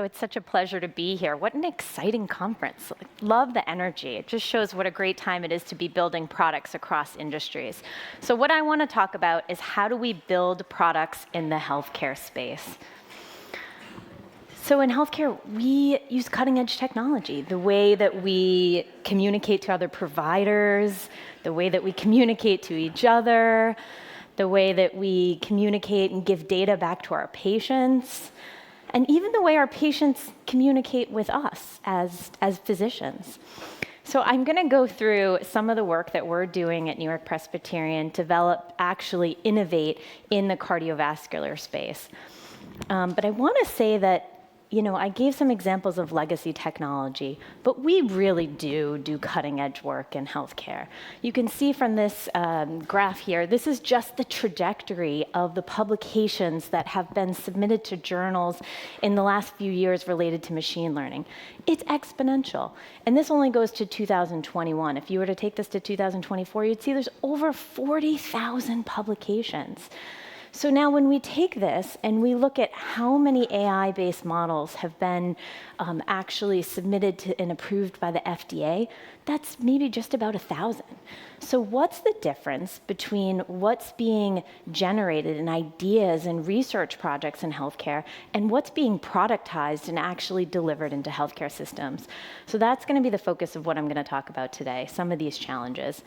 it's such a pleasure to be here. What an exciting conference. Love the energy. It just shows what a great time it is to be building products across industries. So what I want to talk about is how do we build products in the healthcare space. So in healthcare, we use cutting-edge technology. The way that we communicate to other providers, the way that we communicate to each other, the way that we communicate and give data back to our patients, and even the way our patients communicate with us as physicians. So I'm going to go through some of the work that we're doing at New-York-Presbyterian to actually innovate in the cardiovascular space. But I want to say that, I gave some examples of legacy technology, but we really do cutting edge work in healthcare. You can see from this graph here, this is just the trajectory of the publications that have been submitted to journals in the last few years related to machine learning. It's exponential. And this only goes to 2021. If you were to take this to 2024, you'd see there's over 40,000 publications. So now when we take this and we look at how many AI-based models have been actually submitted to and approved by the FDA, that's maybe just about 1,000. So what's the difference between what's being generated in ideas and research projects in healthcare and what's being productized and actually delivered into healthcare systems? So that's going to be the focus of what I'm going to talk about today, some of these challenges.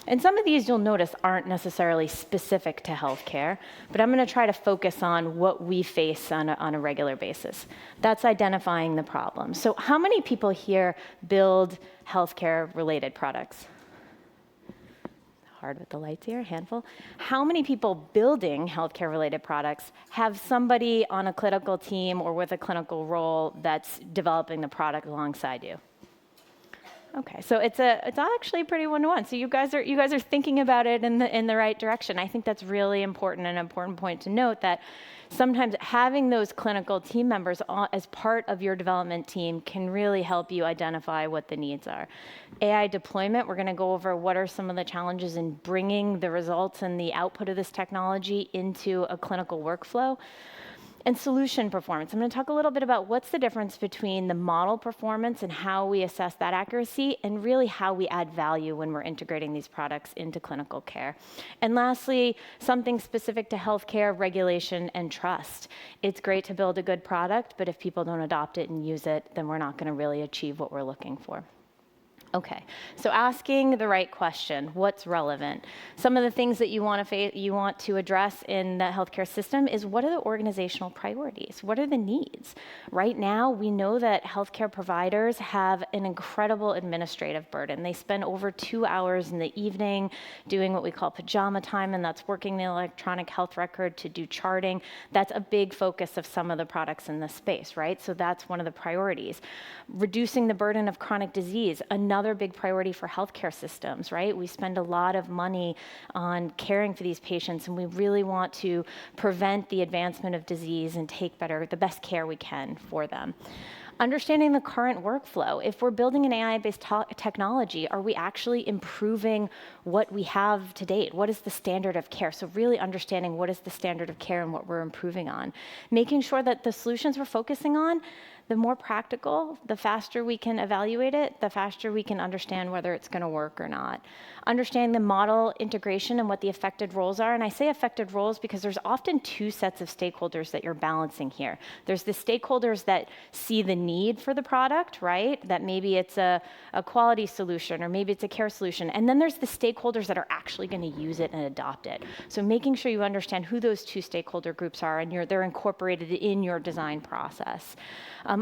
And some of these, you'll notice, aren't necessarily specific to healthcare, but I'm going to try to focus on what we face on a regular basis. That's identifying the problem. So how many people here build healthcare-related products? Hard with the lights here, a handful. How many people building healthcare-related products have somebody on a clinical team or with a clinical role that's developing the product alongside you? Okay, so it's actually pretty one-to-one. So you guys are thinking about it in the right direction. I think that's really important, an important point to note that sometimes having those clinical team members as part of your development team can really help you identify what the needs are. AI deployment, we're going to go over what are some of the challenges in bringing the results and the output of this technology into a clinical workflow. And solution performance. I'm going to talk a little bit about what's the difference between the model performance and how we assess that accuracy, and really how we add value when we're integrating these products into clinical care. And lastly, something specific to healthcare, regulation, and trust. It's great to build a good product, but if people don't adopt it and use it, then we're not going to really achieve what we're looking for. Okay, so asking the right question, what's relevant? Some of the things that you want to address in the healthcare system is what are the organizational priorities? What are the needs? Right now, we know that healthcare providers have an incredible administrative burden. They spend over 2 hours in the evening doing what we call pajama time, and that's working the electronic health record to do charting. That's a big focus of some of the products in this space, right? So that's one of the priorities. Reducing the burden of chronic disease, another big priority for healthcare systems, right? We spend a lot of money on caring for these patients, and we really want to prevent the advancement of disease and take the best care we can for them. Understanding the current workflow. If we're building an AI-based technology, are we actually improving what we have to date? What is the standard of care? So really understanding what is the standard of care and what we're improving on. Making sure that the solutions we're focusing on, the more practical, the faster we can evaluate it, the faster we can understand whether it's going to work or not. Understanding the model integration and what the affected roles are. And I say affected roles because there's often two sets of stakeholders that you're balancing here. There's the stakeholders that see the need for the product, right? That maybe it's a quality solution or maybe it's a care solution. And then there's the stakeholders that are actually going to use it and adopt it. So making sure you understand who those two stakeholder groups are and they're incorporated in your design process.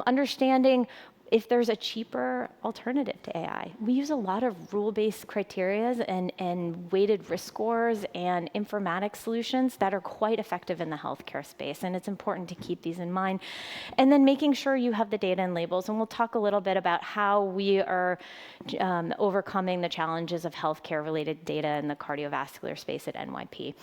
Understanding if there's a cheaper alternative to AI. We use a lot of rule-based criteria and weighted risk scores and informatics solutions that are quite effective in the healthcare space, and it's important to keep these in mind. And then making sure you have the data and labels, and we'll talk a little bit about how we are overcoming the challenges of healthcare-related data in the cardiovascular space at NYP.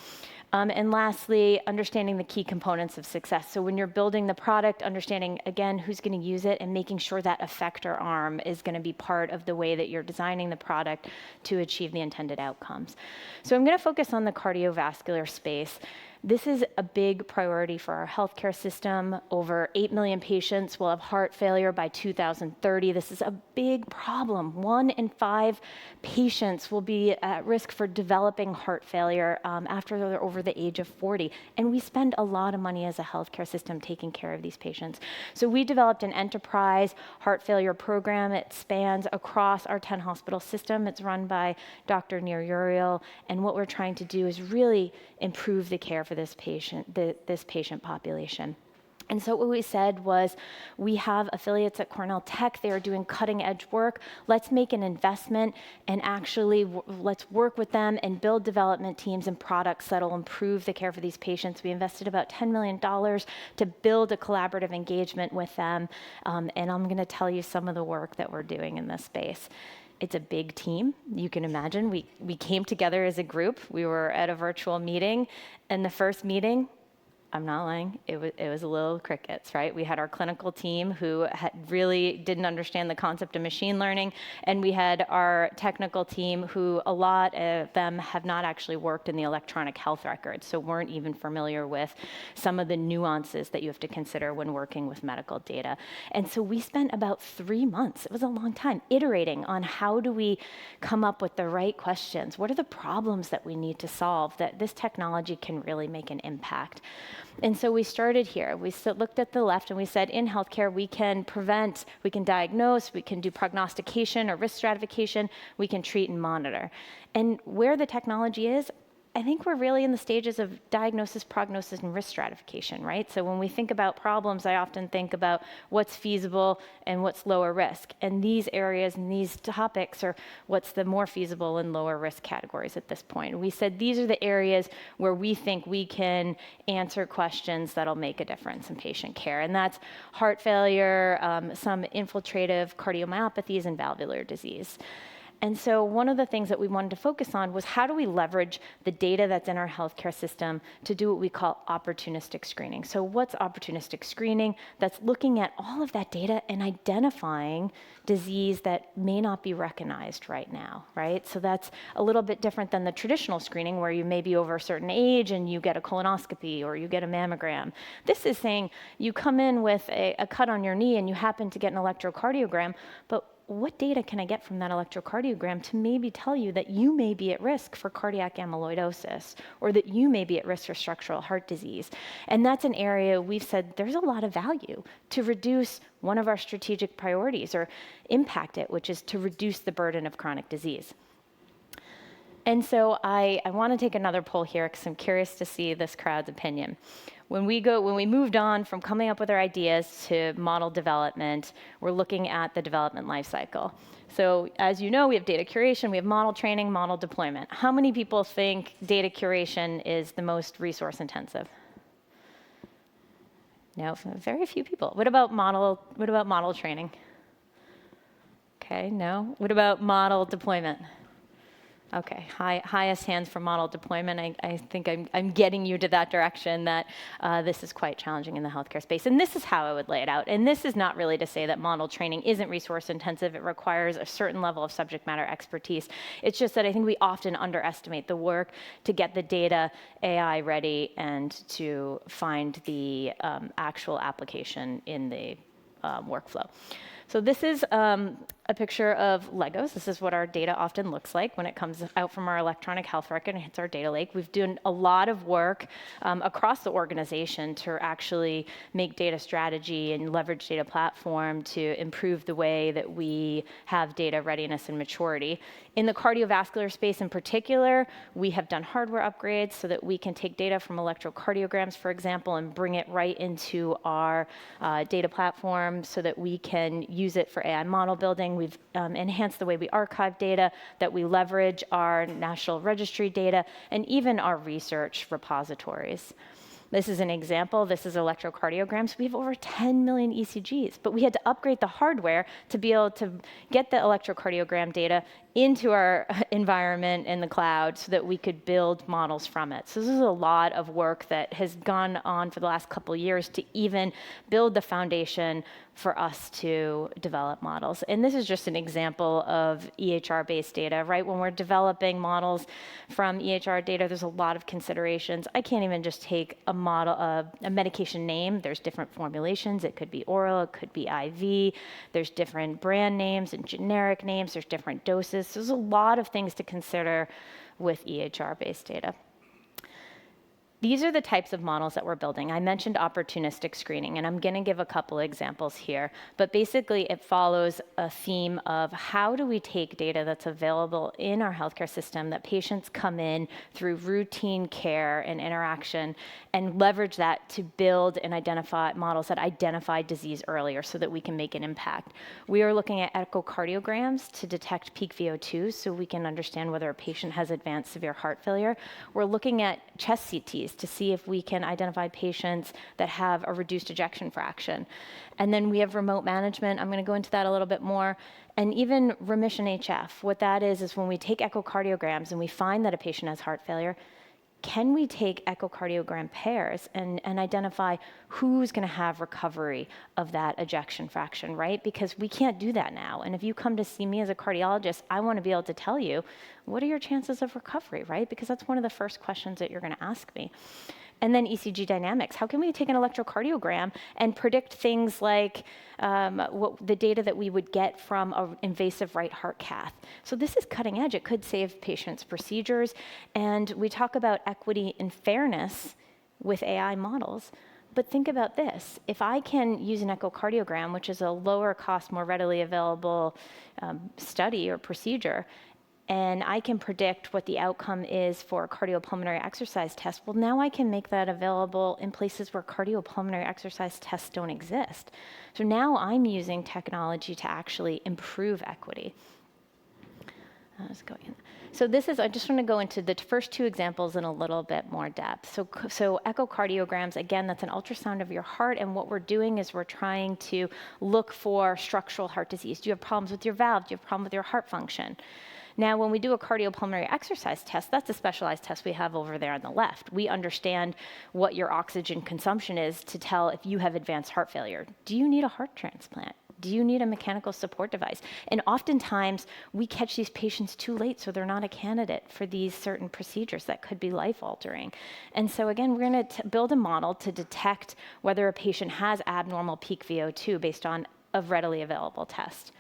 And lastly, understanding the key components of success. So when you're building the product, understanding, again, who's going to use it and making sure that effector arm is going to be part of the way that you're designing the product to achieve the intended outcomes. So I'm going to focus on the cardiovascular space. This is a big priority for our healthcare system. Over 8 million patients will have heart failure by 2030. This is a big problem. 1 in 5 patients will be at risk for developing heart failure after they're over the age of 40. And we spend a lot of money as a healthcare system taking care of these patients. So we developed an enterprise heart failure program. It spans across our 10 hospital system. It's run by Dr. Nir Uriel. And what we're trying to do is really improve the care for this patient population. And so what we said was, we have affiliates at Cornell Tech. They are doing cutting edge work. Let's make an investment and actually let's work with them and build development teams and products that'll improve the care for these patients. We invested about $10 million to build a collaborative engagement with them. And I'm going to tell you some of the work that we're doing in this space. It's a big team. You can imagine we came together as a group. We were at a virtual meeting, and the first meeting, I'm not lying, it was a little crickets, right? We had our clinical team who really didn't understand the concept of machine learning, and we had our technical team who a lot of them have not actually worked in the electronic health record, so weren't even familiar with some of the nuances that you have to consider when working with medical data. And so we spent about 3 months, it was a long time, iterating on how do we come up with the right questions? What are the problems that we need to solve that this technology can really make an impact? And so we started here. We looked at the left and we said, in healthcare, we can prevent, we can diagnose, we can do prognostication or risk stratification, we can treat and monitor. And where the technology is, I think we're really in the stages of diagnosis, prognosis, and risk stratification, right? So when we think about problems, I often think about what's feasible and what's lower risk. And these areas and these topics are what's the more feasible and lower risk categories at this point. We said these are the areas where we think we can answer questions that'll make a difference in patient care. And that's heart failure, some infiltrative cardiomyopathies, and valvular disease. And so one of the things that we wanted to focus on was, how do we leverage the data that's in our healthcare system to do what we call opportunistic screening? So what's opportunistic screening? That's looking at all of that data and identifying disease that may not be recognized right now, right? So that's a little bit different than the traditional screening where you may be over a certain age and you get a colonoscopy or you get a mammogram. This is saying you come in with a cut on your knee and you happen to get an electrocardiogram, but what data can I get from that electrocardiogram to maybe tell you that you may be at risk for cardiac amyloidosis, or that you may be at risk for structural heart disease? And that's an area we've said there's a lot of value to reduce one of our strategic priorities or impact it, which is to reduce the burden of chronic disease. And so I want to take another poll here because I'm curious to see this crowd's opinion. When we moved on from coming up with our ideas to model development, we're looking at the development lifecycle. So as you know, we have data curation, we have model training, model deployment. How many people think data curation is the most resource intensive? No, very few people. What about model training? Okay, no. What about model deployment? Okay, highest hands for model deployment. I think I'm getting you to that direction, that this is quite challenging in the healthcare space. And this is how I would lay it out. And this is not really to say that model training isn't resource intensive. It requires a certain level of subject matter expertise. It's just that I think we often underestimate the work to get the data AI ready and to find the actual application in the workflow. So this is a picture of Legos. This is what our data often looks like when it comes out from our electronic health record and hits our data lake. We've done a lot of work across the organization to actually make data strategy and leverage data platform to improve the way that we have data readiness and maturity. In the cardiovascular space in particular, we have done hardware upgrades so that we can take data from electrocardiograms, for example, and bring it right into our data platform so that we can use it for AI model building. We've enhanced the way we archive data, that we leverage our national registry data, and even our research repositories. This is an example. This is electrocardiograms. We have over 10 million ECGs, but we had to upgrade the hardware to be able to get the electrocardiogram data into our environment in the cloud so that we could build models from it. So this is a lot of work that has gone on for the last couple of years to even build the foundation for us to develop models. And this is just an example of EHR-based data, right? When we're developing models from EHR data, there's a lot of considerations. I can't even just take a model, a medication name. There's different formulations. It could be oral, it could be IV. There's different brand names and generic names. There's different doses. So there's a lot of things to consider with EHR-based data. These are the types of models that we're building. I mentioned opportunistic screening, and I'm going to give a couple examples here. But basically, it follows a theme of how do we take data that's available in our healthcare system that patients come in through routine care and interaction and leverage that to build and identify models that identify disease earlier so that we can make an impact. We are looking at echocardiograms to detect peak VO2 so we can understand whether a patient has advanced severe heart failure. We're looking at chest CTs to see if we can identify patients that have a reduced ejection fraction. And then we have remote management. I'm going to go into that a little bit more. And even remission HF. What that is when we take echocardiograms and we find that a patient has heart failure, can we take echocardiogram pairs and identify who's going to have recovery of that ejection fraction, right? Because we can't do that now. And if you come to see me as a cardiologist, I want to be able to tell you, what are your chances of recovery, right? Because that's one of the first questions that you're going to ask me. And then ECG dynamics. How can we take an electrocardiogram and predict things like what the data that we would get from an invasive right heart cath? So this is cutting edge. It could save patients' procedures. And we talk about equity and fairness with AI models. But think about this. If I can use an echocardiogram, which is a lower cost, more readily available study or procedure, and I can predict what the outcome is for a cardiopulmonary exercise test, well, now I can make that available in places where cardiopulmonary exercise tests don't exist. So now I'm using technology to actually improve equity. So this is, I just want to go into the first two examples in a little bit more depth. So echocardiograms, again, that's an ultrasound of your heart, and what we're doing is we're trying to look for structural heart disease. Do you have problems with your valve? Do you have a problem with your heart function? Now, when we do a cardiopulmonary exercise test, that's a specialized test we have over there on the left. We understand what your oxygen consumption is to tell if you have advanced heart failure. Do you need a heart transplant? Do you need a mechanical support device? And oftentimes, we catch these patients too late, so they're not a candidate for these certain procedures that could be life-altering. And so again, we're going to build a model to detect whether a patient has abnormal peak VO2 based on a readily available test.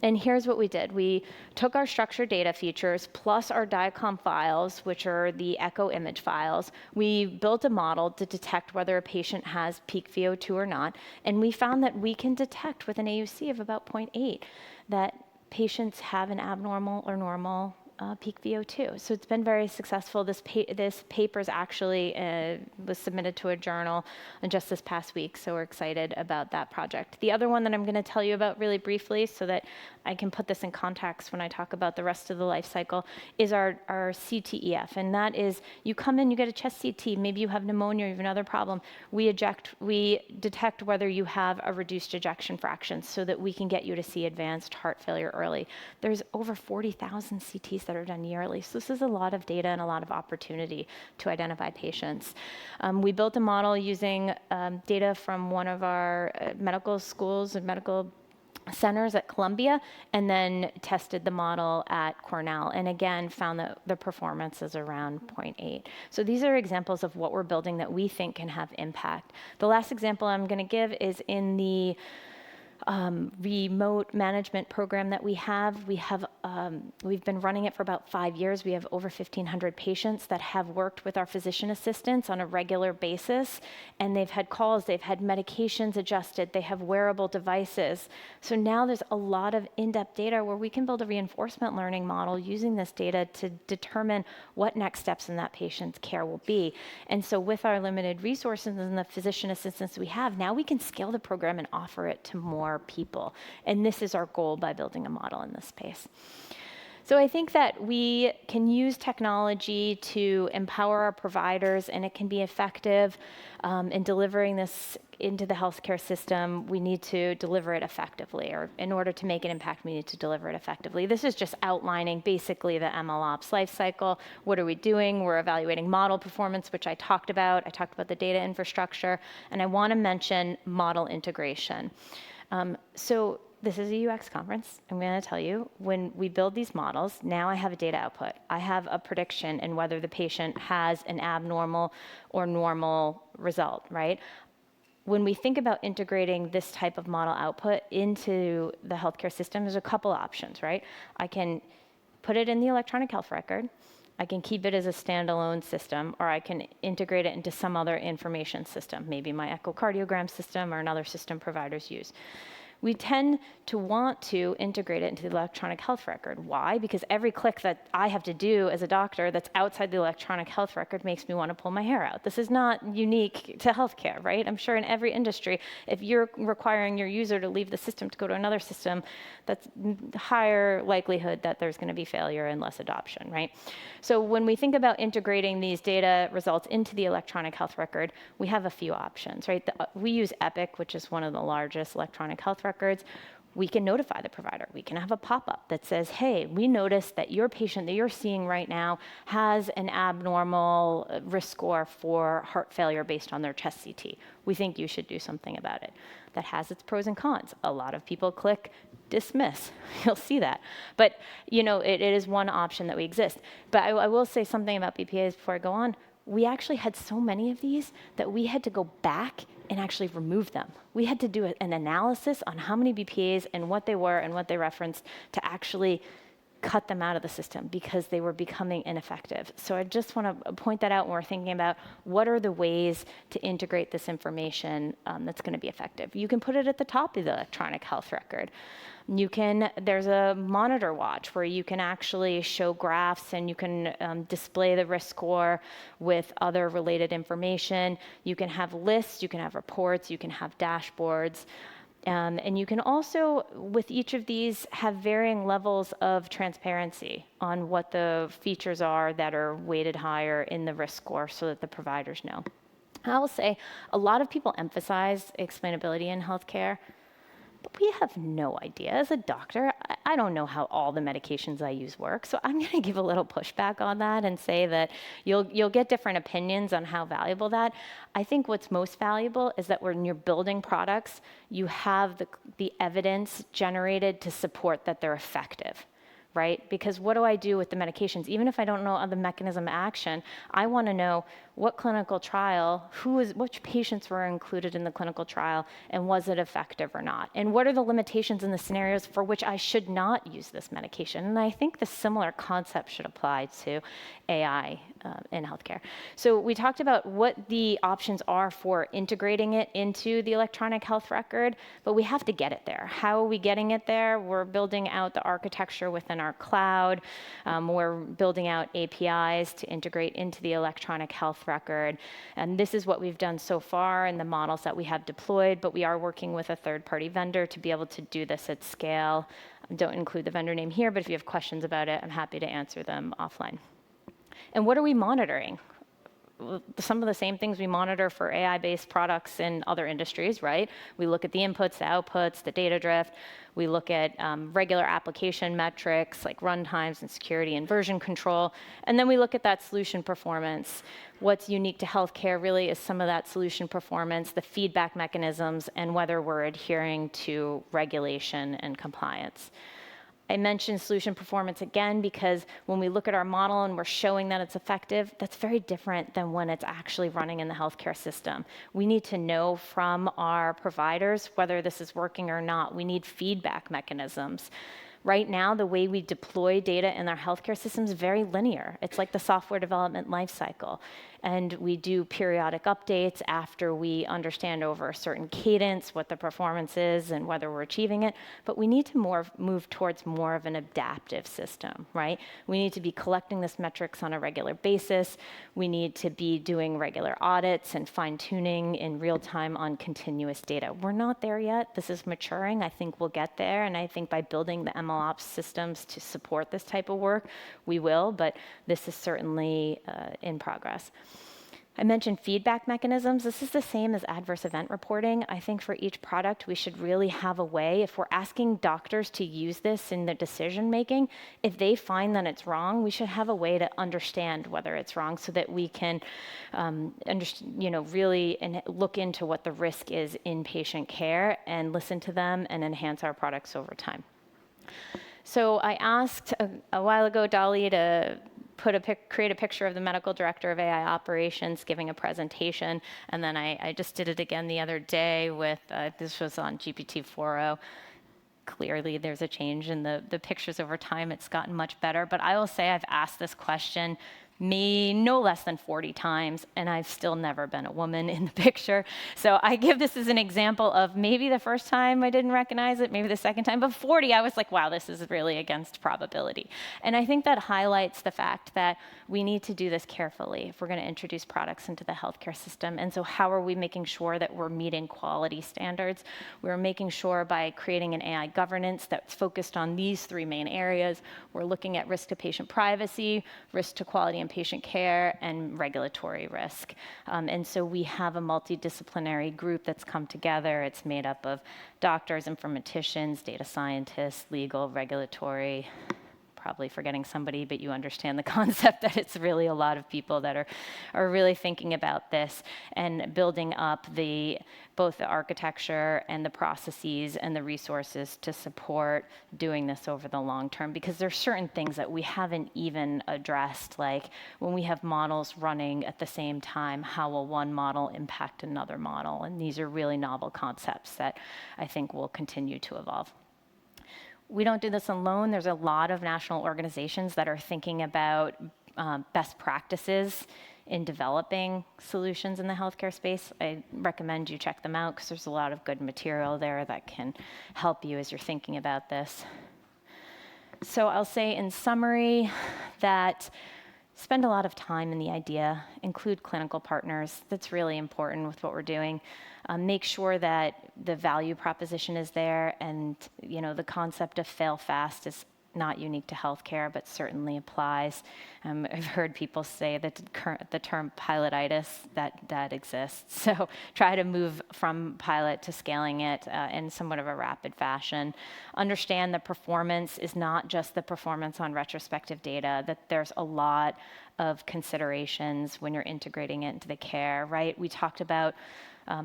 And here's what we did. We took our structured data features plus our DICOM files, which are the echo image files. We built a model to detect whether a patient has peak VO2 or not. And we found that we can detect with an AUC of about 0.8 that patients have an abnormal or normal peak VO2. So it's been very successful. This paper's actually was submitted to a journal just this past week, so we're excited about that project. The other one that I'm going to tell you about really briefly so that I can put this in context when I talk about the rest of the life cycle is our CTEF, and that is you come in, you get a chest CT, maybe you have pneumonia or you have another problem. We detect whether you have a reduced ejection fraction so that we can get you to see advanced heart failure early. There's over 40,000 CTs that are done yearly. So this is a lot of data and a lot of opportunity to identify patients. We built a model using data from one of our medical schools and medical centers at Columbia, and then tested the model at Cornell, and again found that the performance is around 0.8. So these are examples of what we're building that we think can have impact. The last example I'm going to give is in the remote management program that we have. We've been running it for about 5 years. We have over 1,500 patients that have worked with our physician assistants on a regular basis, and they've had calls, they've had medications adjusted, they have wearable devices. So now there's a lot of in-depth data where we can build a reinforcement learning model using this data to determine what next steps in that patient's care will be. And so with our limited resources and the physician assistants we have, now we can scale the program and offer it to more people. And this is our goal by building a model in this space. So I think that we can use technology to empower our providers, and it can be effective in delivering this into the healthcare system. We need to deliver it effectively, or in order to make an impact, we need to deliver it effectively. This is just outlining basically the MLOps life cycle. What are we doing? We're evaluating model performance, which I talked about. I talked about the data infrastructure, and I want to mention model integration. So this is a UX conference. I'm going to tell you, when we build these models, now I have a data output. I have a prediction in whether the patient has an abnormal or normal result, right? When we think about integrating this type of model output into the healthcare system, there's a couple options, right? I can put it in the electronic health record. I can keep it as a standalone system, or I can integrate it into some other information system, maybe my echocardiogram system or another system providers use. We tend to want to integrate it into the electronic health record. Why? Because every click that I have to do as a doctor that's outside the electronic health record makes me want to pull my hair out. This is not unique to healthcare, right? I'm sure in every industry, if you're requiring your user to leave the system to go to another system, that's higher likelihood that there's going to be failure and less adoption, right? So when we think about integrating these data results into the electronic health record, we have a few options, right? We use Epic, which is one of the largest electronic health records. We can notify the provider. We can have a pop-up that says, hey, we noticed that your patient that you're seeing right now has an abnormal risk score for heart failure based on their chest CT. We think you should do something about it. That has its pros and cons. A lot of people click dismiss. You'll see that. But it is one option that we exist. But I will say something about BPAs before I go on. We actually had so many of these that we had to go back and actually remove them. We had to do an analysis on how many BPAs and what they were and what they referenced to actually cut them out of the system because they were becoming ineffective. So I just want to point that out when we're thinking about what are the ways to integrate this information that's going to be effective. You can put it at the top of the electronic health record. There's a monitor watch where you can actually show graphs and you can display the risk score with other related information. You can have lists, you can have reports, you can have dashboards. And you can also, with each of these, have varying levels of transparency on what the features are that are weighted higher in the risk score so that the providers know. I will say, a lot of people emphasize explainability in healthcare, but we have no idea. As a doctor, I don't know how all the medications I use work, so I'm going to give a little pushback on that and say that you'll get different opinions on how valuable that. I think what's most valuable is that when you're building products, you have the evidence generated to support that they're effective. Right? Because what do I do with the medications? Even if I don't know the mechanism of action, I want to know what clinical trial, which patients were included in the clinical trial, and was it effective or not? And what are the limitations in the scenarios for which I should not use this medication? And I think the similar concept should apply to AI in healthcare. So we talked about what the options are for integrating it into the electronic health record, but we have to get it there. How are we getting it there? We're building out the architecture within our cloud. We're building out APIs to integrate into the electronic health record. And this is what we've done so far in the models that we have deployed, but we are working with a third-party vendor to be able to do this at scale. Don't include the vendor name here, but if you have questions about it, I'm happy to answer them offline. And what are we monitoring? Some of the same things we monitor for AI-based products in other industries, right? We look at the inputs, the outputs, the data drift. We look at regular application metrics like runtimes and security and version control. And then we look at that solution performance. What's unique to healthcare really is some of that solution performance, the feedback mechanisms, and whether we're adhering to regulation and compliance. I mentioned solution performance again because when we look at our model and we're showing that it's effective, that's very different than when it's actually running in the healthcare system. We need to know from our providers whether this is working or not. We need feedback mechanisms. Right now, the way we deploy data in our healthcare system is very linear. It's like the software development lifecycle. And we do periodic updates after we understand over a certain cadence what the performance is and whether we're achieving it. But we need to move towards more of an adaptive system, right? We need to be collecting this metrics on a regular basis. We need to be doing regular audits and fine-tuning in real time on continuous data. We're not there yet. This is maturing. I think we'll get there. And I think by building the ML MLOps systems to support this type of work, we will, but this is certainly in progress. I mentioned feedback mechanisms. This is the same as adverse event reporting. I think for each product, we should really have a way, if we're asking doctors to use this in their decision making, if they find that it's wrong, we should have a way to understand whether it's wrong so that we can really look into what the risk is in patient care and listen to them and enhance our products over time. So I asked a while ago Dolly to create a picture of the medical director of AI operations giving a presentation, and then I just did it again the other day with, this was on GPT-4o. Clearly there's a change in the pictures over time. It's gotten much better, but I will say I've asked this question no less than 40 times, and I've still never been a woman in the picture. So I give this as an example of maybe the first time I didn't recognize it, maybe the second time, but 40, I was like, wow, this is really against probability. And I think that highlights the fact that we need to do this carefully if we're going to introduce products into the healthcare system. And so how are we making sure that we're meeting quality standards? We're making sure by creating an AI governance that's focused on these three main areas. We're looking at risk to patient privacy, risk to quality and patient care, and regulatory risk. And so we have a multidisciplinary group that's come together. It's made up of doctors, informaticians, data scientists, legal, regulatory. Probably forgetting somebody, but you understand the concept that it's really a lot of people that are really thinking about this and building up both the architecture and the processes and the resources to support doing this over the long term, because there's certain things that we haven't even addressed, like when we have models running at the same time, how will one model impact another model? And these are really novel concepts that I think will continue to evolve. We don't do this alone. There's a lot of national organizations that are thinking about best practices in developing solutions in the healthcare space. I recommend you check them out because there's a lot of good material there that can help you as you're thinking about this. So I'll say in summary that spend a lot of time in the idea, include clinical partners. That's really important with what we're doing. Make sure that the value proposition is there, and the concept of fail fast is not unique to healthcare, but certainly applies. I've heard people say that the term pilotitis, that exists. So try to move from pilot to scaling it in somewhat of a rapid fashion. Understand that performance is not just the performance on retrospective data, that there's a lot of considerations when you're integrating it into the care, right? We talked about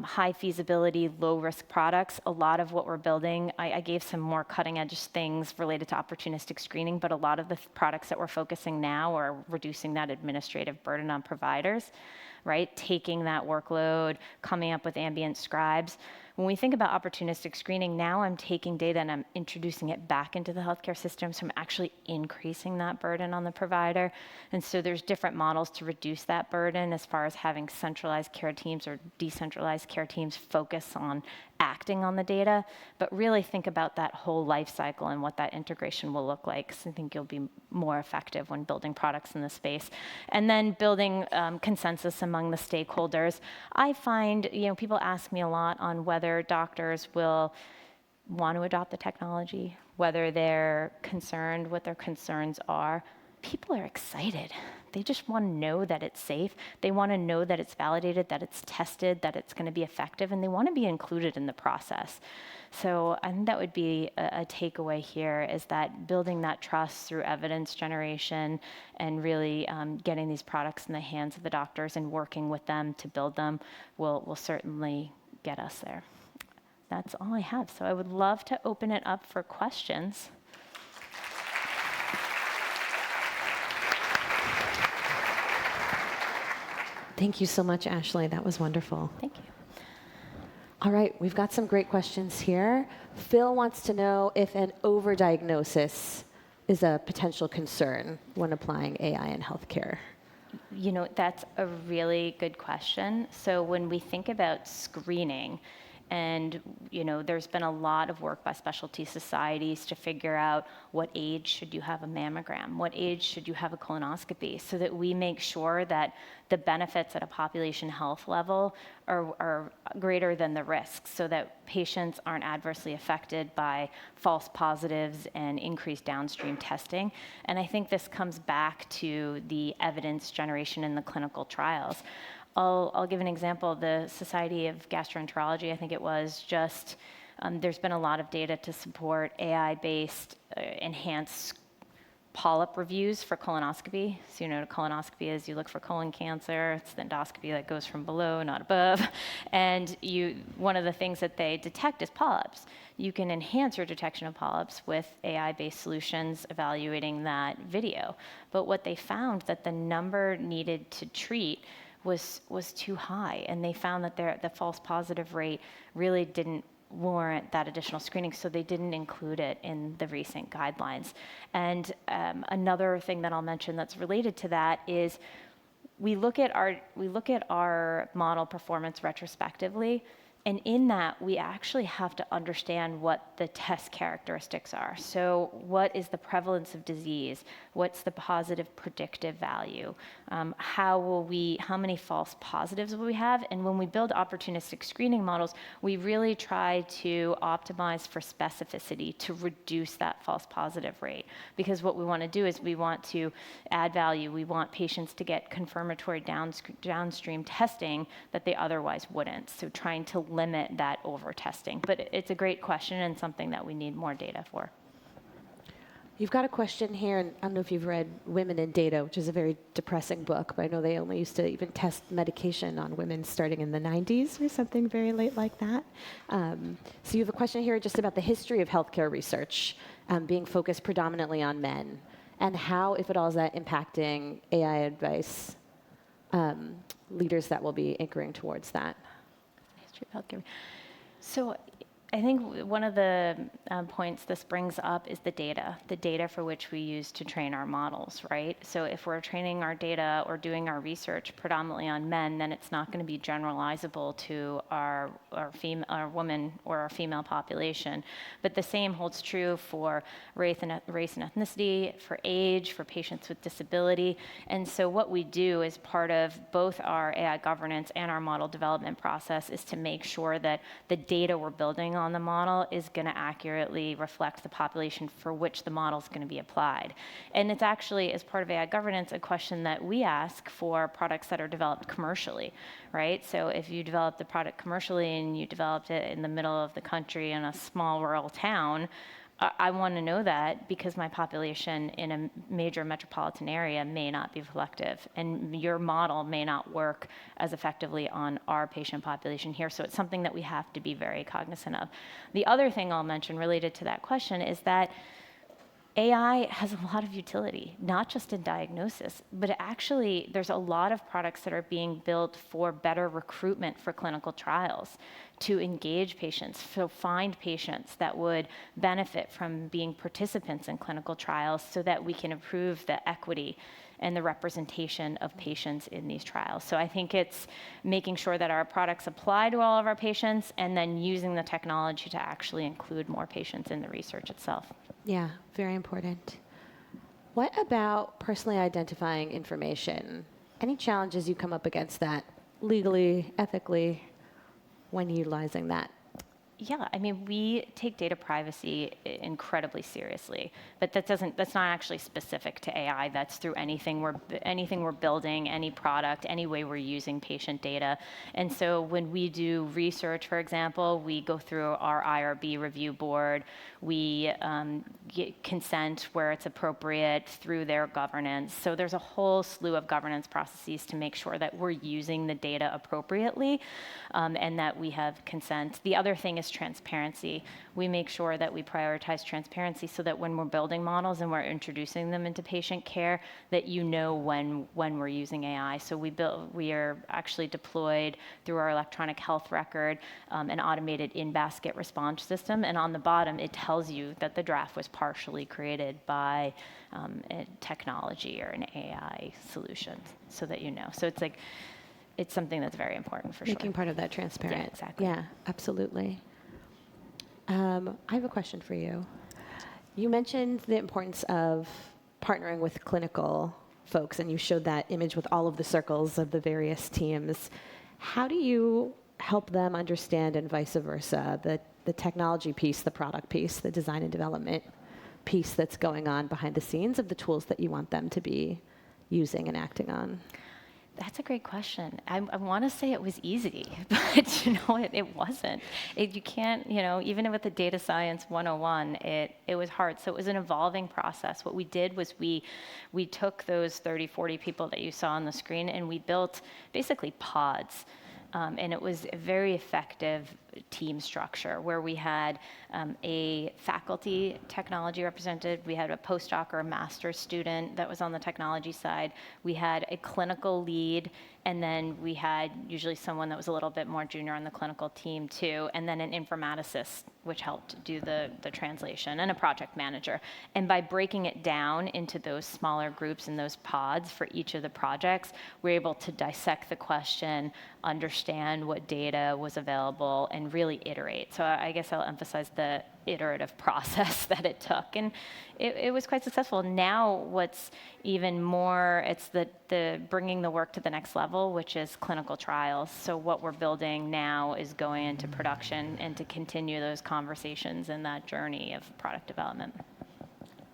high feasibility, low risk products. A lot of what we're building, I gave some more cutting edge things related to opportunistic screening, but a lot of the products that we're focusing now are reducing that administrative burden on providers, right? Taking that workload, coming up with ambient scribes. When we think about opportunistic screening, now I'm taking data and I'm introducing it back into the healthcare system, so I'm actually increasing that burden on the provider. And so there's different models to reduce that burden as far as having centralized care teams or decentralized care teams focus on acting on the data, but really think about that whole life cycle and what that integration will look like. So I think you'll be more effective when building products in this space. And then building consensus among the stakeholders. I find, people ask me a lot on whether doctors will want to adopt the technology, whether they're concerned, what their concerns are. People are excited. They just want to know that it's safe. They want to know that it's validated, that it's tested, that it's going to be effective, and they want to be included in the process. So I think that would be a takeaway here, is that building that trust through evidence generation and really getting these products in the hands of the doctors and working with them to build them will certainly get us there. That's all I have. So I would love to open it up for questions. Thank you so much, Ashley. That was wonderful. Thank you. All right, we've got some great questions here. Phil wants to know if an overdiagnosis is a potential concern when applying AI in healthcare. That's a really good question. So when we think about screening, And, there's been a lot of work by specialty societies to figure out what age should you have a mammogram, what age should you have a colonoscopy, so that we make sure that the benefits at a population health level are greater than the risks, so that patients aren't adversely affected by false positives and increased downstream testing. And I think this comes back to the evidence generation in the clinical trials. I'll give an example. The Society of Gastroenterology, I think it was, there's been a lot of data to support AI-based enhanced polyp reviews for colonoscopy. So what a colonoscopy is, you look for colon cancer. It's the endoscopy that goes from below, not above. And one of the things that they detect is polyps. You can enhance your detection of polyps with AI-based solutions evaluating that video. But what they found, that the number needed to treat was too high, and they found that the false positive rate really didn't warrant that additional screening, so they didn't include it in the recent guidelines. And another thing that I'll mention that's related to that is we look at our model performance retrospectively, and in that, we actually have to understand what the test characteristics are. So what is the prevalence of disease? What's the positive predictive value? How many false positives will we have? And when we build opportunistic screening models, we really try to optimize for specificity to reduce that false positive rate. Because what we want to do is we want to add value. We want patients to get confirmatory downstream testing that they otherwise wouldn't. So trying to limit that over-testing. But it's a great question and something that we need more data for. You've got a question here, and I don't know if you've read Women in Data, which is a very depressing book, but I know they only used to even test medication on women starting in the 90s or something very late like that. So you have a question here just about the history of healthcare research being focused predominantly on men, and how, if at all, is that impacting AI advice leaders that will be anchoring towards that? History of healthcare. So I think one of the points this brings up is the data for which we use to train our models, right? So if we're training our data or doing our research predominantly on men, then it's not going to be generalizable to our woman or our female population. But the same holds true for race and ethnicity, for age, for patients with disability. And so what we do as part of both our AI governance and our model development process is to make sure that the data we're building on the model is going to accurately reflect the population for which the model is going to be applied. And it's actually, as part of AI governance, a question that we ask for products that are developed commercially, right? So if you develop the product commercially and you developed it in the middle of the country in a small rural town, I want to know that because my population in a major metropolitan area may not be reflective, and your model may not work as effectively on our patient population here. So it's something that we have to be very cognizant of. The other thing I'll mention related to that question is that AI has a lot of utility, not just in diagnosis, but actually there's a lot of products that are being built for better recruitment for clinical trials, to engage patients, so find patients that would benefit from being participants in clinical trials so that we can improve the equity and the representation of patients in these trials. So I think it's making sure that our products apply to all of our patients and then using the technology to actually include more patients in the research itself. Yeah, very important. What about personally identifying information? Any challenges you come up against that legally, ethically, when utilizing that? Yeah, I mean, we take data privacy incredibly seriously, but that's not actually specific to AI. That's through anything we're building, any product, any way we're using patient data. And so when we do research, for example, we go through our IRB review board. We get consent where it's appropriate through their governance. So there's a whole slew of governance processes to make sure that we're using the data appropriately and that we have consent. The other thing is transparency. We make sure that we prioritize transparency so that when we're building models and we're introducing them into patient care, that you know when we're using AI. So we are actually deployed through our electronic health record, an automated in-basket response system, and on the bottom it tells you that the draft was partially created by a technology or an AI solution, so that you know. So it's like it's something that's very important for Making sure. part of that transparent. Yeah, exactly. Yeah, absolutely. I have a question for you. You mentioned the importance of partnering with clinical folks, and you showed that image with all of the circles of the various teams. How do you help them understand, and vice versa, the technology piece, the product piece, the design and development piece that's going on behind the scenes of the tools that you want them to be using and acting on? That's a great question. I want to say it was easy, but it wasn't. You can't, even with the data science 101, it was hard. So it was an evolving process. What we did was we took those 30, 40 people that you saw on the screen, and we built basically pods. And it was a very effective team structure where we had a faculty technology representative, we had a postdoc or a master's student that was on the technology side, we had a clinical lead, and then we had usually someone that was a little bit more junior on the clinical team too, and then an informaticist, which helped do the translation, and a project manager. And by breaking it down into those smaller groups and those pods for each of the projects, we're able to dissect the question, understand what data was available, and really iterate. So I guess I'll emphasize the iterative process that it took, and it was quite successful. Now what's even more, it's the bringing the work to the next level, which is clinical trials. So what we're building now is going into production and to continue those conversations and that journey of product development.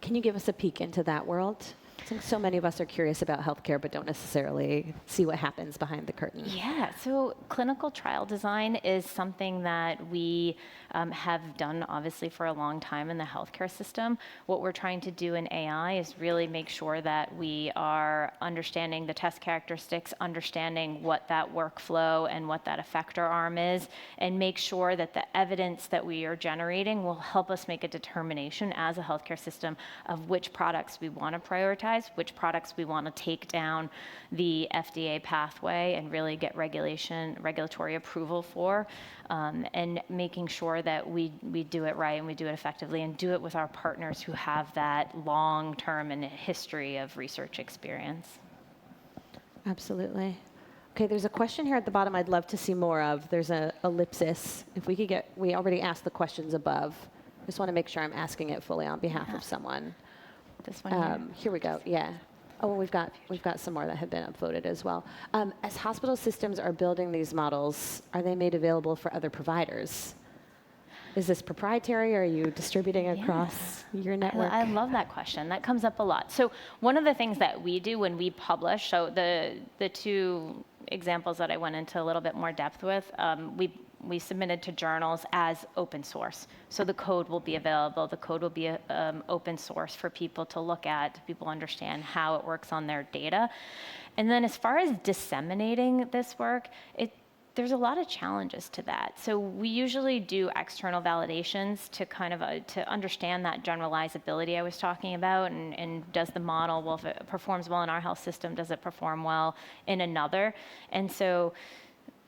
Can you give us a peek into that world? I think so many of us are curious about healthcare, but don't necessarily see what happens behind the curtain. Yeah, so clinical trial design is something that we have done obviously for a long time in the healthcare system. What we're trying to do in AI is really make sure that we are understanding the test characteristics, understanding what that workflow and what that effector arm is, and make sure that the evidence that we are generating will help us make a determination as a healthcare system of which products we want to prioritize, which products we want to take down the FDA pathway and really get regulatory approval for, and making sure that we do it right and we do it effectively and do it with our partners who have that long-term and history of research experience. Absolutely. Okay, there's a question here at the bottom I'd love to see more of. There's an ellipsis. If we could we already asked the questions above. Just want to make sure I'm asking it fully on behalf of someone. This one here. Here we go. Yeah. Oh, well, we've got some more that have been upvoted as well. As hospital systems are building these models, are they made available for other providers? Is this proprietary, or are you distributing across your network? I love that question. That comes up a lot. So one of the things that we do when we publish, so the two examples that I went into a little bit more depth with, we submitted to journals as open source. So the code will be available. The code will be open source for people to look at, people understand how it works on their data. And then as far as disseminating this work, there's a lot of challenges to that. So we usually do external validations to kind of to understand that generalizability I was talking about, and does the model, well, if it performs well in our health system, does it perform well in another? And so,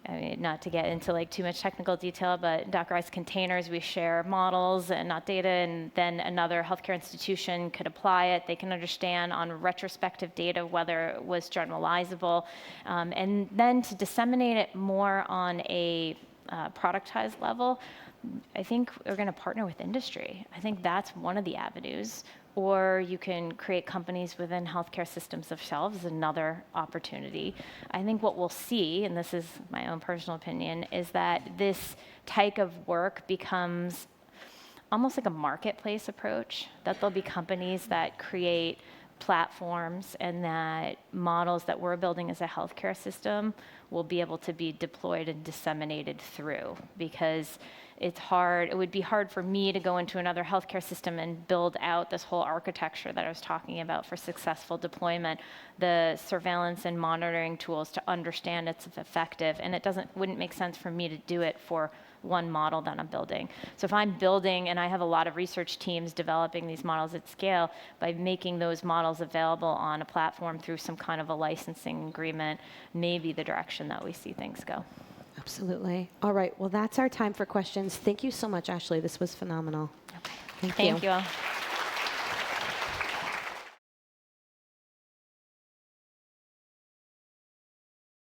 I mean, not to get into like too much technical detail, but Dockerized containers, we share models and not data, and then another healthcare institution could apply it. They can understand on retrospective data whether it was generalizable, and then to disseminate it more on a productized level. I think we're going to partner with industry. I think that's one of the avenues. Or you can create companies within healthcare systems themselves, another opportunity. I think what we'll see, and this is my own personal opinion, is that this type of work becomes almost like a marketplace approach, that there'll be companies that create platforms, and that models that we're building as a healthcare system will be able to be deployed and disseminated through, because it's hard. It would be hard for me to go into another healthcare system and build out this whole architecture that I was talking about for successful deployment, the surveillance and monitoring tools to understand it's effective, and wouldn't make sense for me to do it for one model that I'm building. So if I'm building, and I have a lot of research teams developing these models at scale, by making those models available on a platform through some kind of a licensing agreement, may be the direction that we see things go. Absolutely. All right. Well, that's our time for questions. Thank you so much, Ashley. This was phenomenal. Okay. Thank you all.